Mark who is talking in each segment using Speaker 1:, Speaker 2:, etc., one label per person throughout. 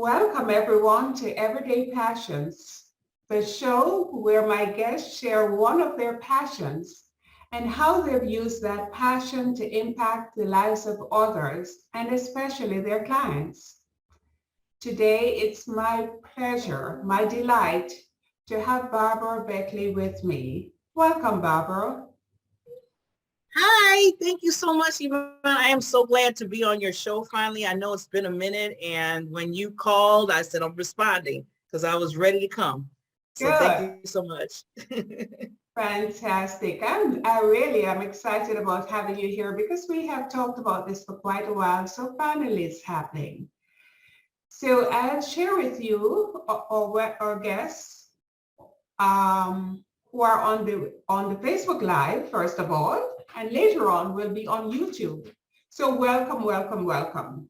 Speaker 1: Welcome everyone to Everyday Passions, the show where my guests share one of their passions and how they've used that passion to impact the lives of others and especially their clients. Today, it's my pleasure, my delight to have Barbara Beckley with me. Welcome, Barbara.
Speaker 2: Hi, thank you so much, Yvonne. I am so glad to be on your show finally. I know it's been a minute, and when you called, I said I'm responding because I was ready to come. So thank
Speaker 1: Good.
Speaker 2: you so much.
Speaker 1: Fantastic. I really am excited about having you here because we have talked about this for quite a while. So finally it's happening. So I'll share with you our guests who are on the Facebook Live, first of all, and later on will be on YouTube. So welcome, welcome, welcome.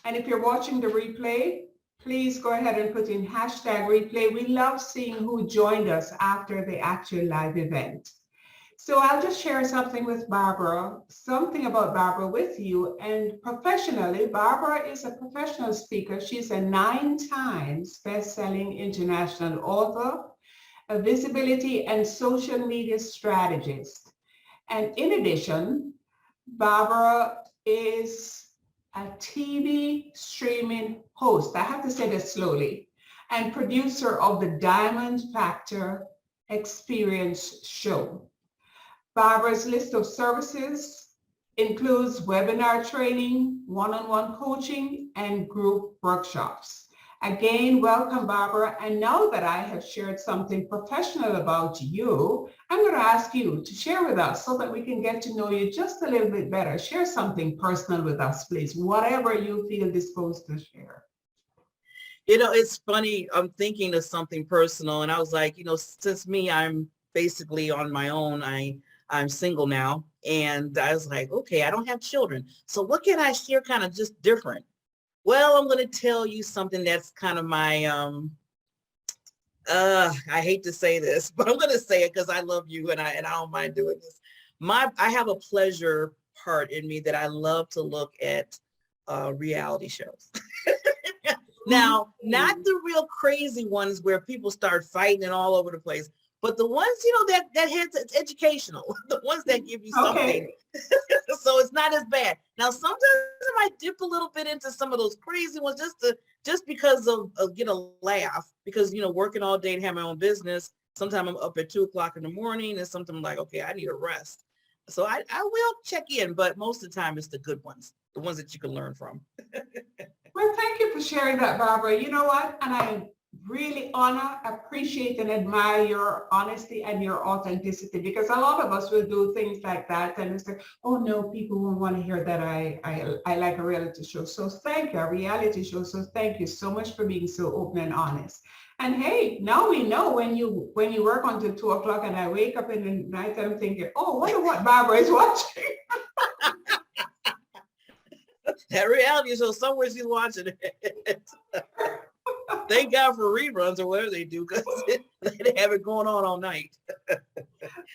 Speaker 1: And if you're watching the replay, please go ahead and put in hashtag replay. We love seeing who joined us after the actual live event. So I'll just share something with Barbara, something about Barbara with you. And professionally, Barbara is a professional speaker. She's a 9 times best-selling international author, a visibility and social media strategist. And in addition, Barbara is a TV streaming host, I have to say that slowly, and producer of the Diamond Factor Experience Show. Barbara's list of services includes webinar training, one-on-one coaching, and group workshops. Again, welcome, Barbara. And now that I have shared something professional about you, I'm going to ask you to share with us so that we can get to know you just a little bit better. Share something personal with us, please, whatever you feel disposed to share.
Speaker 2: You know, it's funny. I'm thinking of something personal, and I was like, since I'm basically on my own. I'm single now, and I was like, okay, I don't have children. So what can I share kind of just different? Well, I'm going to tell you something that's kind of my, I hate to say this, but I'm going to say it because I love you and I don't mind doing this. I have a pleasure part in me that I love to look at reality shows. Now, not the real crazy ones where people start fighting and all over the place, but the ones, that it's educational, the ones that give you something.
Speaker 1: Okay.
Speaker 2: So it's not as bad. Now, sometimes I might dip a little bit into some of those crazy ones just because of get a laugh, because, working all day and have my own business. Sometimes I'm up at 2:00 in the morning and sometimes I'm like, okay, I need a rest. So I will check in, but most of the time it's the good ones, the ones that you can learn from.
Speaker 1: Well, thank you for sharing that, Barbara. You know what? And I really honor, appreciate, and admire your honesty and your authenticity, because a lot of us will do things like that and it's like, oh no, people won't want to hear that I like a reality show. So thank you, a reality show. So thank you so much for being so open and honest. And hey, now we know when you work until 2:00 and I wake up in the night, I'm thinking, oh, wonder what Barbara is watching.
Speaker 2: That reality show, somewhere she's watching it. Thank God for reruns or whatever they do, because they have it going on all night.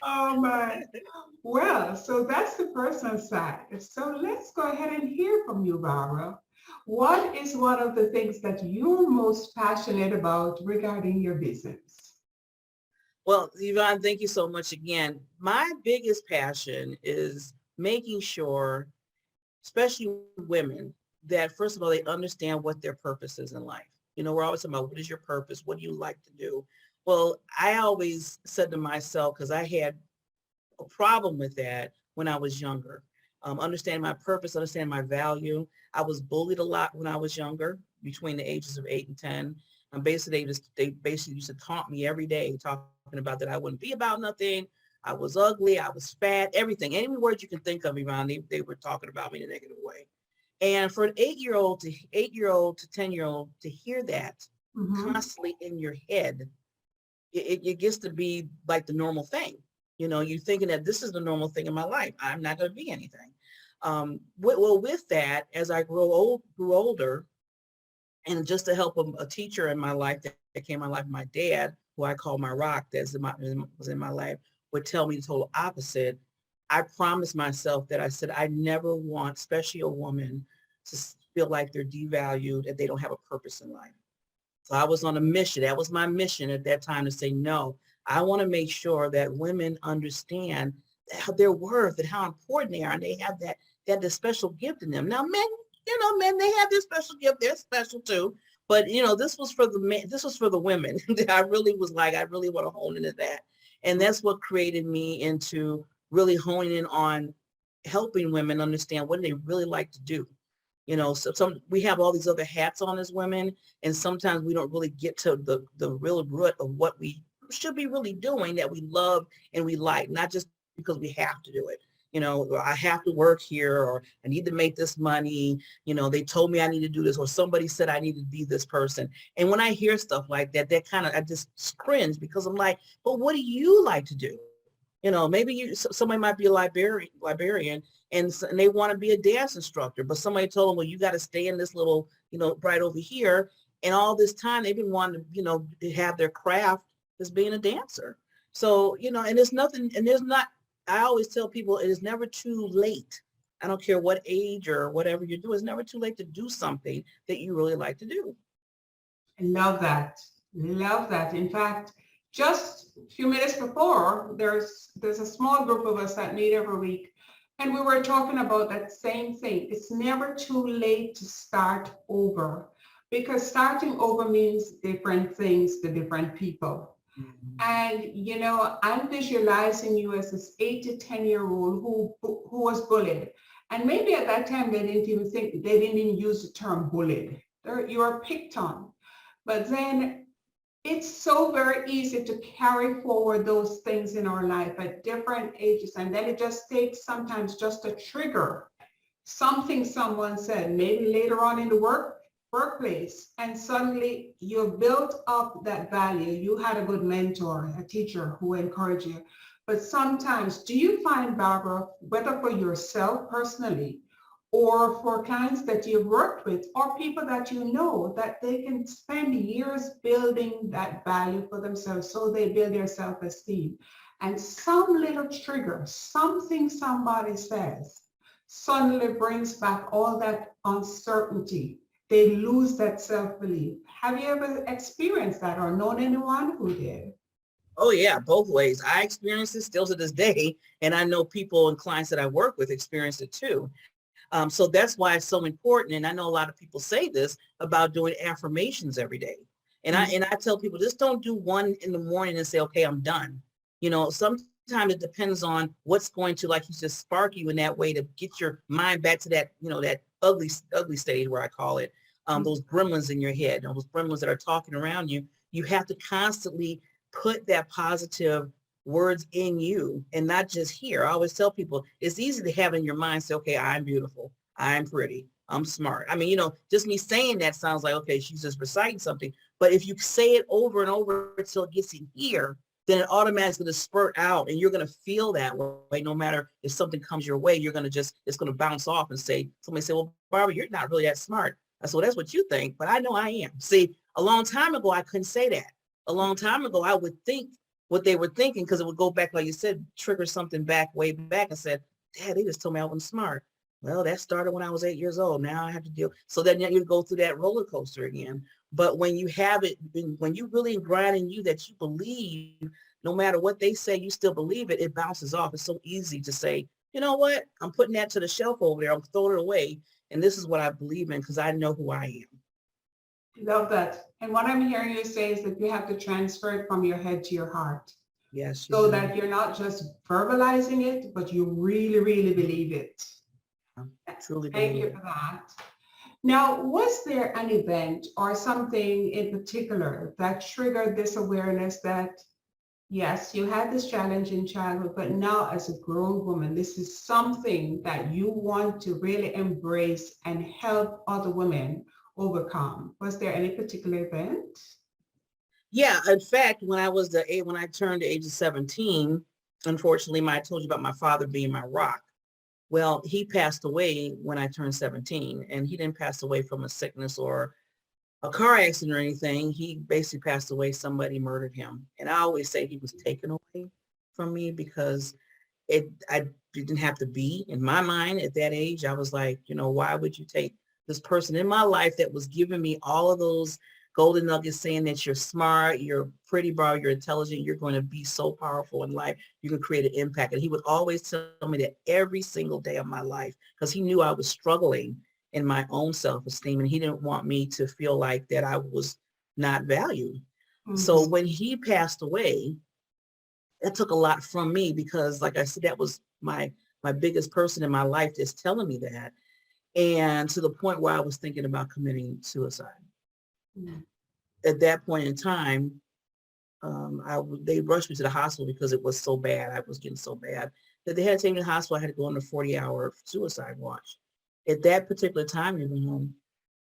Speaker 1: Oh my. Well, so that's the personal side. So let's go ahead and hear from you, Barbara. What is one of the things that you're most passionate about regarding your business?
Speaker 2: Well, Yvonne, thank you so much again. My biggest passion is making sure, especially women, that first of all, they understand what their purpose is in life. We're always talking about what is your purpose? What do you like to do? Well, I always said to myself, because I had a problem with that when I was younger, understanding my purpose, understanding my value. I was bullied a lot when I was younger, between the ages of 8 and 10. And basically, they basically used to taunt me every day, talking about that I wouldn't be about nothing. I was ugly. I was fat, everything. Any word you can think of, Yvonne, they were talking about me in a negative way. And for an 8-year-old to 10-year-old to hear that constantly in your head, it gets to be like the normal thing. You're thinking that this is the normal thing in my life. I'm not going to be anything. With that, as I grew older, and just to help a teacher in my life that came in my life, my dad, who I call my rock, was in my life, would tell me the total opposite. I promised myself that I said, I never want, especially a woman, feel like they're devalued and they don't have a purpose in life. So I was on a mission. That was my mission at that time, to say, no, I want to make sure that women understand their worth and how important they are. And they have this special gift in them. Now, men, men, they have this special gift. They're special too. But, this was for the men. This was for the women. I really was like, I really want to hone into that. And that's what created me into really honing in on helping women understand what they really like to do. So we have all these other hats on as women, and sometimes we don't really get to the real root of what we should be really doing, that we love and we like, not just because we have to do it. I have to work here, or I need to make this money. They told me I need to do this, or somebody said I need to be this person. And when I hear stuff like that, I just cringe, because I'm like, but what do you like to do? Maybe somebody might be a librarian and they want to be a dance instructor, but somebody told them, well, you got to stay in this little, right over here. And all this time they've been wanting to, to have their craft as being a dancer. So, and there's nothing, and I always tell people, it is never too late. I don't care what age or whatever you do. It's never too late to do something that you really like to do.
Speaker 1: I love that. Love that. In fact, just a few minutes before, there's a small group of us that meet every week, and we were talking about that same thing. It's never too late to start over, because starting over means different things to different people. Mm-hmm. And I'm visualizing you as this 8 to 10-year-old who was bullied, and maybe at that time they didn't even use the term bullied. You were picked on, but then it's so very easy to carry forward those things in our life at different ages. And then it just takes sometimes just a trigger, something someone said, maybe later on in the workplace, and suddenly you've built up that value. You had a good mentor, a teacher who encouraged you. But sometimes, do you find, Barbara, whether for yourself personally, or for clients that you've worked with, or people that you know, that they can spend years building that value for themselves, so they build their self-esteem. And some little trigger, something somebody says, suddenly brings back all that uncertainty. They lose that self-belief. Have you ever experienced that, or known anyone who did?
Speaker 2: Oh yeah, both ways. I experience it still to this day, and I know people and clients that I work with experience it too. So that's why it's so important. And I know a lot of people say this about doing affirmations every day. And I tell people, just don't do one in the morning and say, okay, I'm done. Sometimes it depends on what's going to, like you said, spark you in that way to get your mind back to that, that ugly stage, where I call it, those gremlins in your head, those gremlins that are talking around you. You have to constantly put that positive words in you, and not just here. I always tell people, it's easy to have in your mind, say, okay, I'm beautiful, I'm pretty, I'm smart. I mean, just me saying that sounds like, okay, she's just reciting something. But if you say it over and over until it gets in here, then it automatically going to spurt out, and you're going to feel that way. No matter if something comes your way, you're going to it's going to bounce off and somebody say, well, Barbara, you're not really that smart. I said, well, that's what you think, but I know I am. See, a long time ago, I couldn't say that. A long time ago, I would think what they were thinking, because it would go back, like you said, trigger something way back, and said, Dad, they just told me I wasn't smart. Well, that started when I was 8 years old. Now I have to deal. So then you go through that roller coaster again. But when you have it, when you really grind in you that you believe, no matter what they say, you still believe it, it bounces off. It's so easy to say, you know what? I'm putting that to the shelf over there. I'm throwing it away. And this is what I believe in, because I know who I am.
Speaker 1: Love that. And what I'm hearing you say is that you have to transfer it from your head to your heart.
Speaker 2: Yes.
Speaker 1: So that you're not just verbalizing it, but you really, really believe it.
Speaker 2: Truly.
Speaker 1: Thank you for that. Now, was there an event or something in particular that triggered this awareness that, yes, you had this challenge in childhood, but now as a grown woman, this is something that you want to really embrace and help other women overcome? Was there any particular event?
Speaker 2: Yeah, in fact, when I turned the age of 17, unfortunately, I told you about my father being my rock. Well, he passed away when I turned 17, and he didn't pass away from a sickness or a car accident or anything. He basically passed away. Somebody murdered him. And I always say he was taken away from me, because I didn't have to be. In my mind at that age, I was like, why would you take this person in my life that was giving me all of those golden nuggets, saying that you're smart, you're pretty, bro, you're intelligent, you're going to be so powerful in life, you can create an impact. And he would always tell me that every single day of my life, because he knew I was struggling in my own self-esteem, and he didn't want me to feel like that I was not valued. So
Speaker 1: Mhm.
Speaker 2: when he passed away, that took a lot from me, because like I said, that was my biggest person in my life that's telling me that. And to the point where I was thinking about committing suicide.
Speaker 1: Mhm.
Speaker 2: At that point in time, they rushed me to the hospital because it was so bad. I was getting so bad that they had to take me to the hospital. I had to go on a 40-hour suicide watch. At that particular time,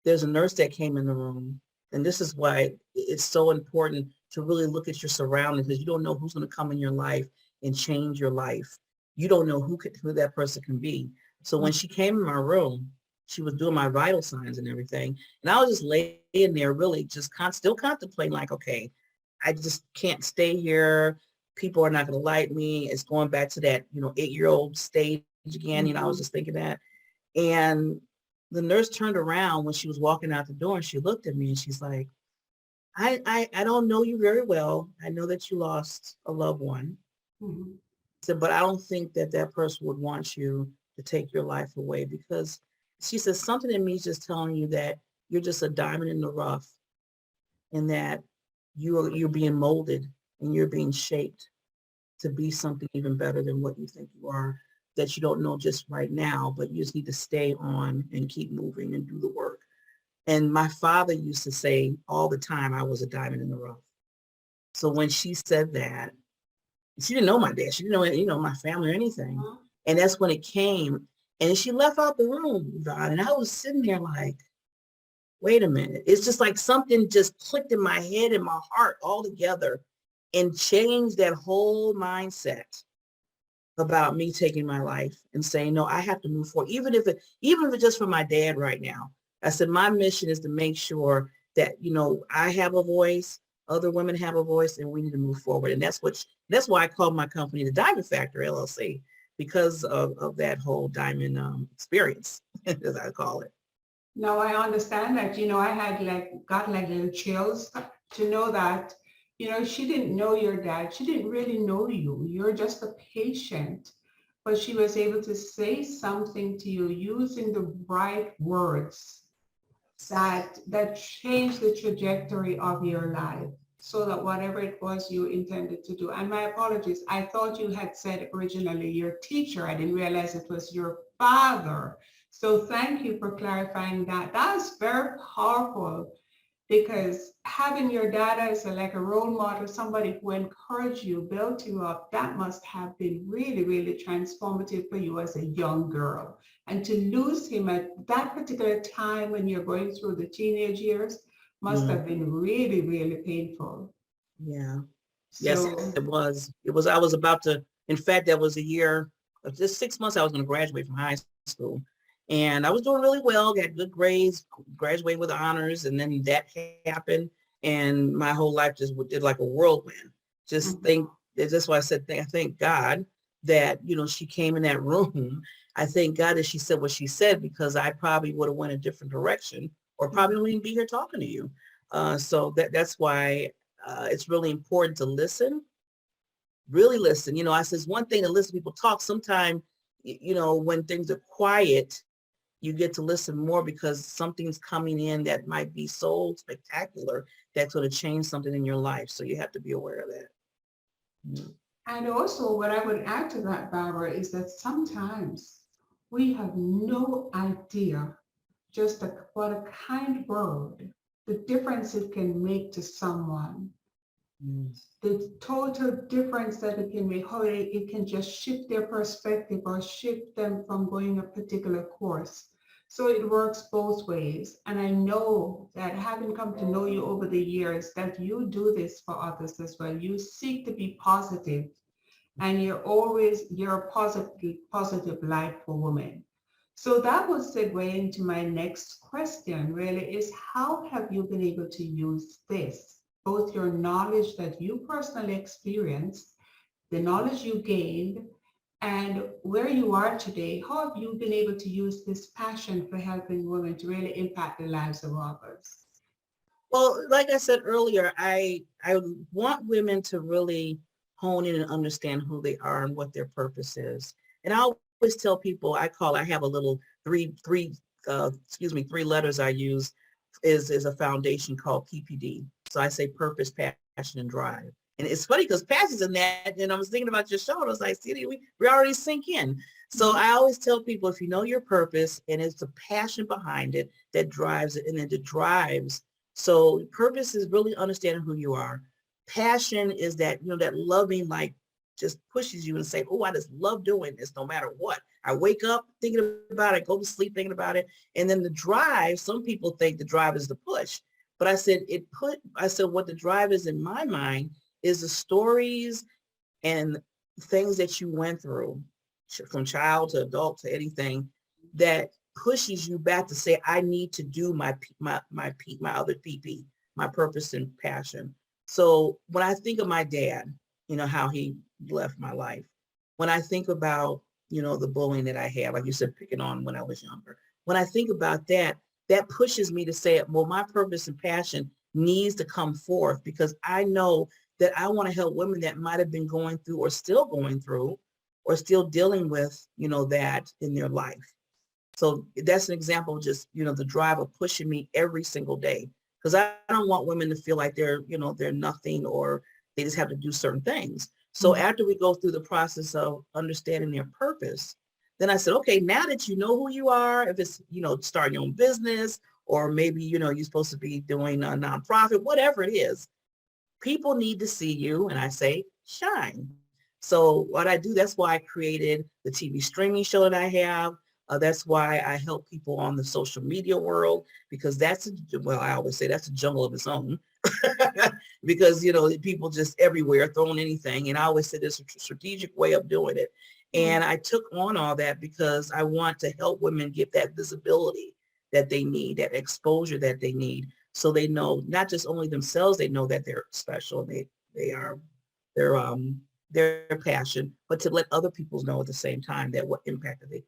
Speaker 2: there's a nurse that came in the room. And this is why it's so important to really look at your surroundings, because you don't know who's going to come in your life and change your life. You don't know who that person can be. So when she came in my room, she was doing my vital signs and everything. And I was just laying there really just still contemplating, like, okay, I just can't stay here. People are not going to like me. It's going back to that, 8-year-old stage again. I was
Speaker 1: Mhm.
Speaker 2: just thinking that. And the nurse turned around when she was walking out the door, and she looked at me and she's like, I don't know you very well. I know that you lost a loved one.
Speaker 1: Mhm.
Speaker 2: I said, but I don't think that that person would want you to take your life away, because she says something in me is just telling you that you're just a diamond in the rough, and that you're being molded and you're being shaped to be something even better than what you think you are, that you don't know just right now, but you just need to stay on and keep moving and do the work. And my father used to say all the time, I was a diamond in the rough. So when she said that, she didn't know my dad. She didn't know, my family or anything. And that's when it came. And she left out the room, Yvonne, and I was sitting there like, wait a minute. It's just like something just clicked in my head and my heart all together and changed that whole mindset about me taking my life and saying, no, I have to move forward. Even if it's just for my dad right now. I said, my mission is to make sure that, I have a voice, other women have a voice, and we need to move forward. And that's why I called my company the Diamond Factor LLC, because of that whole diamond experience, as I call it.
Speaker 1: No, I understand that. I had got like little chills to know that, she didn't know your dad. She didn't really know you. You're just a patient. But she was able to say something to you using the right words that changed the trajectory of your life, so that whatever it was you intended to do. And my apologies, I thought you had said originally your teacher. I didn't realize it was your father. So thank you for clarifying that. That's very powerful, because having your dad as like a role model, somebody who encouraged you, built you up, that must have been really, really transformative for you as a young girl. And to lose him at that particular time when you're going through the teenage years must
Speaker 2: Mm,
Speaker 1: have been really, really painful.
Speaker 2: yeah. Yes,
Speaker 1: So,
Speaker 2: it was. I was about to, in fact, that was a year, just 6 months I was going to graduate from high school. And I was doing really well, got good grades, graduated with honors, and then that happened. And my whole life just did like a whirlwind. Just
Speaker 1: mhm.
Speaker 2: think, that's why I said, I thank God that, she came in that room. I thank God that she said what she said, because I probably would have went a different direction, or probably wouldn't even be here talking to you. So that's why it's really important to listen, really listen. I says one thing to listen to people talk. Sometimes, when things are quiet, you get to listen more, because something's coming in that might be so spectacular that's going to change something in your life. So you have to be aware of that. Mm.
Speaker 1: And also what I would add to that, Barbara, is that sometimes we have no idea just what a kind word, the difference it can make to someone,
Speaker 2: Mm.
Speaker 1: the total difference that it can make, how it can just shift their perspective or shift them from going a particular course. So it works both ways. And I know that, having come to know you over the years, that you do this for others as well. You seek to be positive, and you're a positive light for women. So that will segue into my next question, really, is how have you been able to use this, both your knowledge that you personally experienced, the knowledge you gained, And where you are today, how have you been able to use this passion for helping women to really impact the lives of others?
Speaker 2: Well, like I said earlier, I want women to really hone in and understand who they are and what their purpose is. And I always tell people, I have a little three letters I use is a foundation called PPD. So I say purpose, passion, and drive. And it's funny because passion's in that, and I was thinking about your show, and I was like, see, we already sink in. So I always tell people, if you know your purpose and it's the passion behind it that drives it, and then it drives. So purpose is really understanding who you are. Passion is that, that loving, like, just pushes you and say, oh, I just love doing this no matter what. I wake up thinking about it, go to sleep thinking about it. And then the drive, some people think the drive is the push. But I said, what the drive is in my mind is the stories and things that you went through from child to adult to anything that pushes you back to say, I need to do my other PP, my purpose and passion. So when I think of my dad, how he left my life, when I think about, the bullying that I had, like you said, picking on when I was younger, when I think about that, that pushes me to say, well, my purpose and passion needs to come forth, because I know that I want to help women that might have been going through or still going through or still dealing with, that in their life. So that's an example of just, the drive of pushing me every single day, because I don't want women to feel like they're nothing or they just have to do certain things. So after we go through the process of understanding their purpose, then I said, okay, now that you know who you are, if it's, starting your own business, or maybe, you're supposed to be doing a nonprofit, whatever it is, people need to see you, and I say, shine. So what I do, that's why I created the TV streaming show that I have. That's why I help people on the social media world, because I always say that's a jungle of its own. Because, people just everywhere throwing anything. And I always say there's a strategic way of doing it. And I took on all that because I want to help women get that visibility that they need, that exposure that they need. So they know not just only themselves, they know that they're special. They are their passion, but to let other people know at the same time that what impact are they.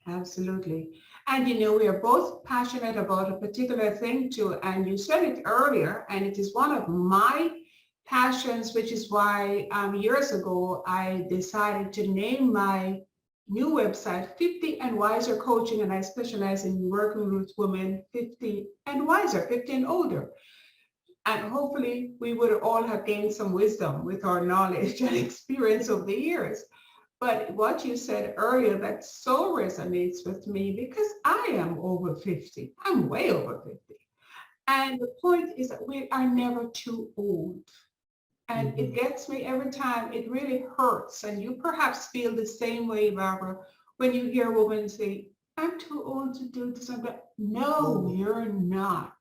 Speaker 1: Absolutely. And we are both passionate about a particular thing too. And you said it earlier, and it is one of my passions, which is why years ago I decided to name my new website 50 and Wiser Coaching, and I specialize in working with women 50 and wiser, 50 and older. And hopefully we would all have gained some wisdom with our knowledge and experience over the years. But what you said earlier, that so resonates with me, because I am over 50. I'm way over 50. And the point is that we are never too old. And it gets me every time. It really hurts. And you perhaps feel the same way, Barbara, when you hear a woman say, I'm too old to do this. No, you're not.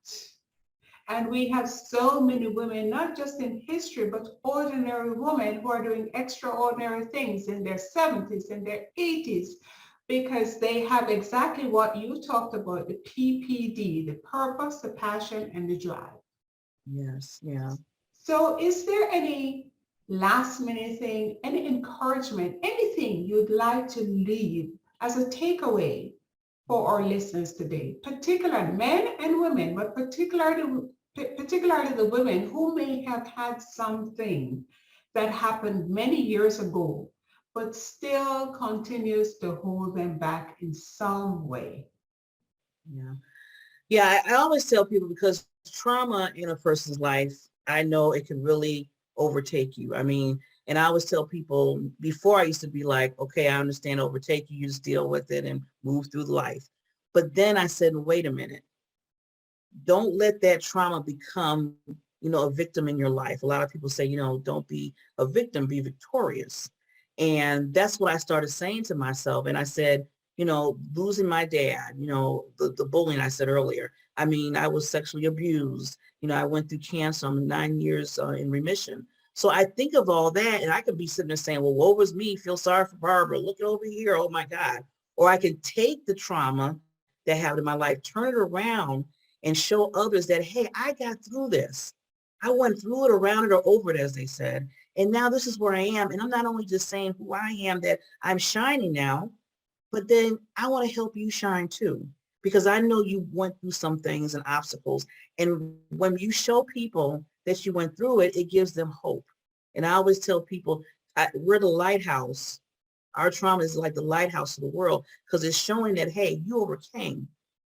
Speaker 1: And we have so many women, not just in history, but ordinary women who are doing extraordinary things in their 70s and their 80s, because they have exactly what you talked about, the PPD, the purpose, the passion, and the drive.
Speaker 2: Yes, yeah.
Speaker 1: So is there any last minute thing, any encouragement, anything you'd like to leave as a takeaway for our listeners today, particularly men and women, but particularly the women who may have had something that happened many years ago, but still continues to hold them back in some way?
Speaker 2: Yeah. Yeah, I always tell people, because trauma in a person's life, I know it can really overtake you. I mean, and I always tell people, before I used to be like, okay, I understand overtake you, you just deal with it and move through life. But then I said, wait a minute, don't let that trauma become, a victim in your life. A lot of people say, don't be a victim, be victorious. And that's what I started saying to myself. And I said, losing my dad, the bullying I said earlier. I mean, I was sexually abused. I went through cancer. I'm 9 years in remission. So I think of all that, and I could be sitting there saying, well, woe was me, feel sorry for Barbara, look over here, oh my God. Or I can take the trauma that happened in my life, turn it around and show others that, hey, I got through this. I went through it, around it, or over it, as they said. And now this is where I am. And I'm not only just saying who I am, that I'm shining now, but then I want to help you shine too, because I know you went through some things and obstacles. And when you show people that you went through it, it gives them hope. And I always tell people, we're the lighthouse. Our trauma is like the lighthouse of the world, because it's showing that, hey, you overcame,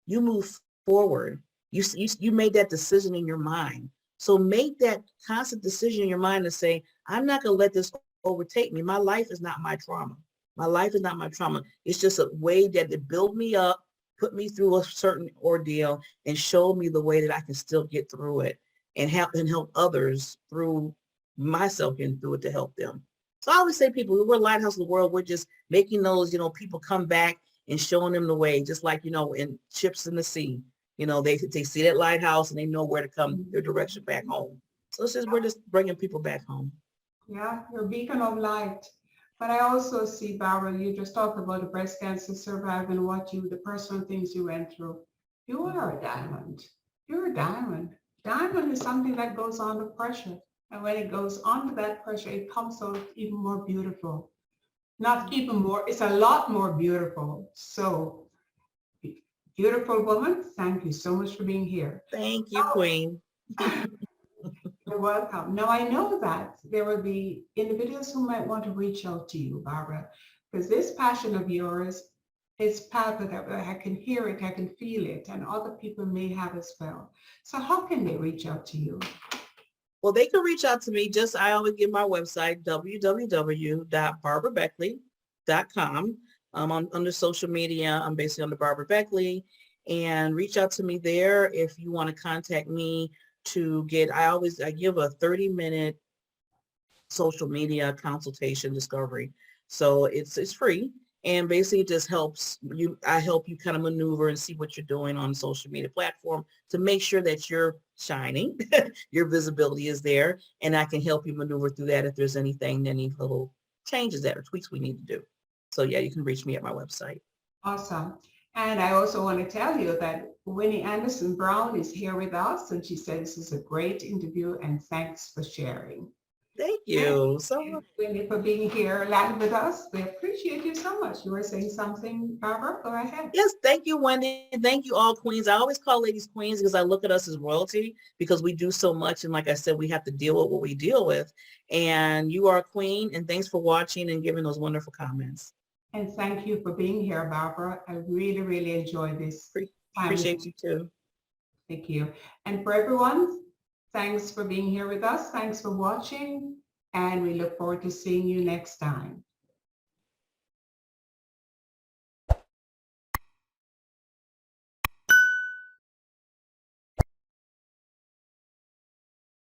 Speaker 2: you move forward. You made that decision in your mind. So make that constant decision in your mind to say, I'm not going to let this overtake me. My life is not my trauma. My life is not my trauma. It's just a way that it built me up, put me through a certain ordeal, and showed me the way that I can still get through it and help others through myself getting through it to help them. So I always say, people, we're lighthouse of the world. We're just making those, people come back and showing them the way, just like, in ships in the sea. They see that lighthouse and they know where to come, their direction back home. So we're just bringing people back home.
Speaker 1: Yeah, you're a beacon of light. But I also see, Barbara, you just talked about the breast cancer surviving, the personal things you went through. You are a diamond. You're a diamond. Diamond is something that goes under pressure. And when it goes under that pressure, it comes out even more beautiful. Not even more, it's a lot more beautiful. So, beautiful woman, thank you so much for being here.
Speaker 2: Thank you, Queen.
Speaker 1: You're welcome. Now, I know that there will be individuals who might want to reach out to you, Barbara, because this passion of yours is palpable. I can hear it, I can feel it, and other people may have as well. So how can they reach out to you?
Speaker 2: Well, they can reach out to me. I always give my website, www.barbarabeckley.com. Under social media, I'm basically under Barbara Beckley, and reach out to me there if you want to contact me I give a 30-minute social media consultation discovery. So it's free. And basically it just I help you kind of maneuver and see what you're doing on social media platform to make sure that you're shining, your visibility is there, and I can help you maneuver through that if there's any little changes that or tweaks we need to do. So yeah, you can reach me at my website.
Speaker 1: Awesome. And I also want to tell you that Winnie Anderson Brown is here with us, and she said this is a great interview and thanks for sharing.
Speaker 2: Thank you so much.
Speaker 1: Winnie, for being here live with us. We appreciate you so much. You were saying something, Barbara? Go ahead.
Speaker 2: Yes, thank you, Wendy. Thank you, all queens. I always call ladies queens because I look at us as royalty, because we do so much. And like I said, we have to deal with what we deal with. And you are a queen. And thanks for watching and giving those wonderful comments.
Speaker 1: And thank you for being here, Barbara. I really, really enjoyed this.
Speaker 2: Appreciate you too.
Speaker 1: Thank you. And for everyone, thanks for being here with us. Thanks for watching. And we look forward to seeing you next time.